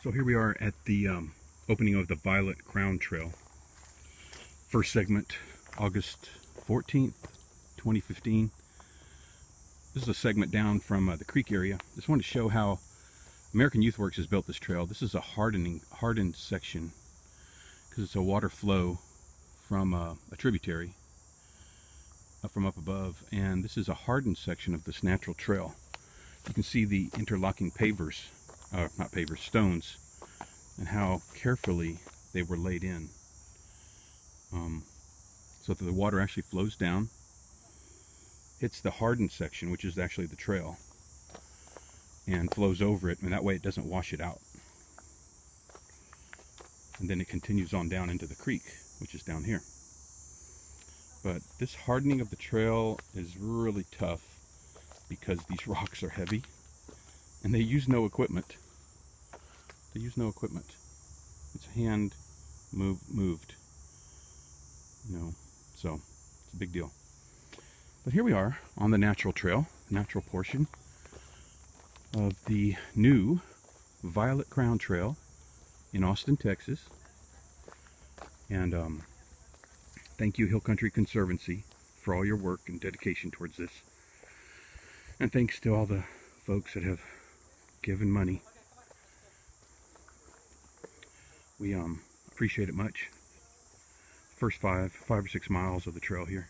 So here we are at the opening of the Violet Crown Trail. First segment, August 14th, 2015. This is a segment down from the creek area. Just wanted to show how American Youthworks has built this trail. This is a hardened section because it's a water flow from a tributary from up above, and this is a hardened section of this natural trail. You can see the interlocking pavers, not pavers, stones, and how carefully they were laid in, so that the water actually flows down, hits the hardened section, which is actually the trail, and flows over it, and that way it doesn't wash it out. And then it continues on down into the creek, which is down here. But this hardening of the trail is really tough because these rocks are heavy and they use no equipment. They use no equipment. It's hand moved, you know, so it's a big deal. But here we are on the natural trail, natural portion of the new Violet Crown Trail in Austin, Texas. And thank you, Hill Country Conservancy, for all your work and dedication towards this. And thanks to all the folks that have given money. We appreciate it much. First five or 6 miles of the trail here.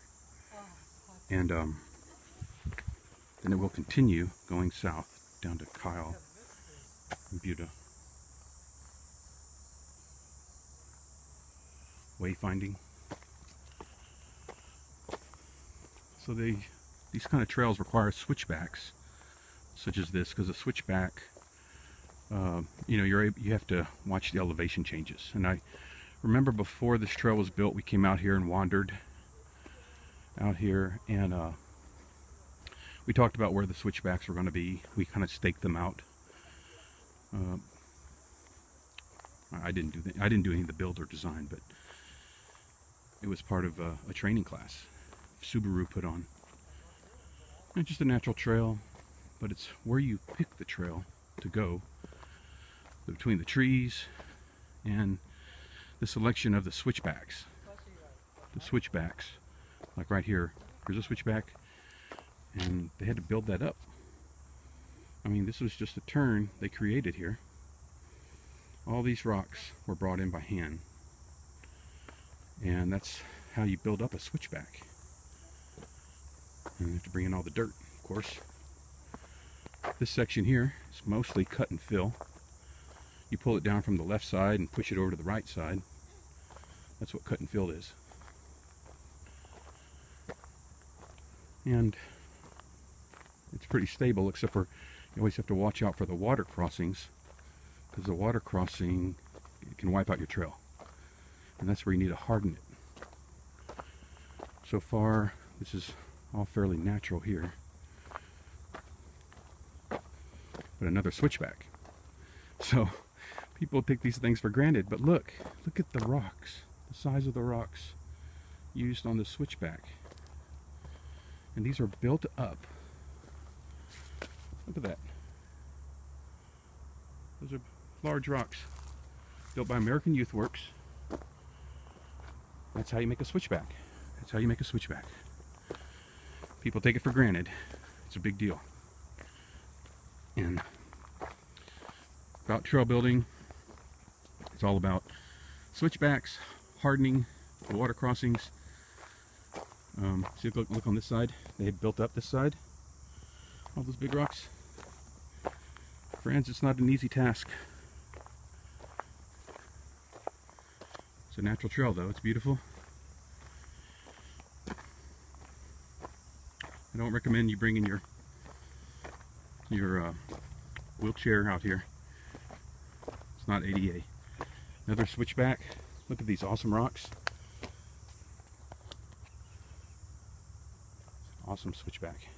And then it will continue going south down to Kyle and Buda. Wayfinding. So these kind of trails require switchbacks, such as this, because a switchback, you know, you have to watch the elevation changes. And I remember before this trail was built, we came out here and wandered out here, and we talked about where the switchbacks were going to be. We kind of staked them out. I didn't do any of the build or design, but it was part of a training class Subaru put on. Not just a natural trail, but it's where you pick the trail to go, between the trees and the selection of the switchbacks. The switchbacks, like right here, here's a switchback, and they had to build that up. I mean, this was just a turn they created here. All these rocks were brought in by hand, and that's how you build up a switchback. And you have to bring in all the dirt, of course. This section here is mostly cut and fill. You pull it down from the left side and push it over to the right side. That's what cut and fill is. And it's pretty stable, except for you always have to watch out for the water crossings, because the water crossing can wipe out your trail. And that's where you need to harden it. So far, this is all fairly natural here. But another switchback. So people take these things for granted, but look at the rocks, the size of the rocks used on the switchback. And these are built up. Look at that. Those are large rocks built by American Youthworks. That's how you make a switchback. That's how you make a switchback. People take it for granted. It's a big deal. And about trail building, it's all about switchbacks, hardening, the water crossings. See, look on this side. They built up this side. All those big rocks. Friends, it's not an easy task. It's a natural trail, though. It's beautiful. I don't recommend you bringing your wheelchair out here. It's not ADA. Another switchback. Look at these awesome rocks. Awesome switchback.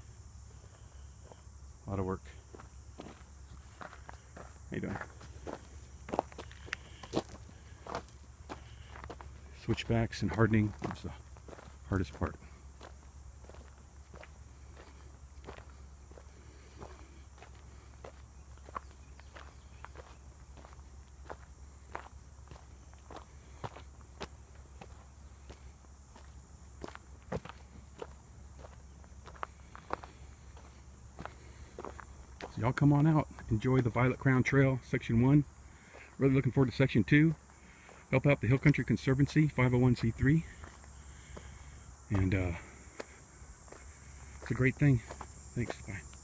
A lot of work. How you doing? Switchbacks and hardening is the hardest part. So y'all come on out, enjoy the Violet Crown Trail, Section 1. Really looking forward to Section 2. Help out the Hill Country Conservancy, 501c3. And it's a great thing. Thanks, bye.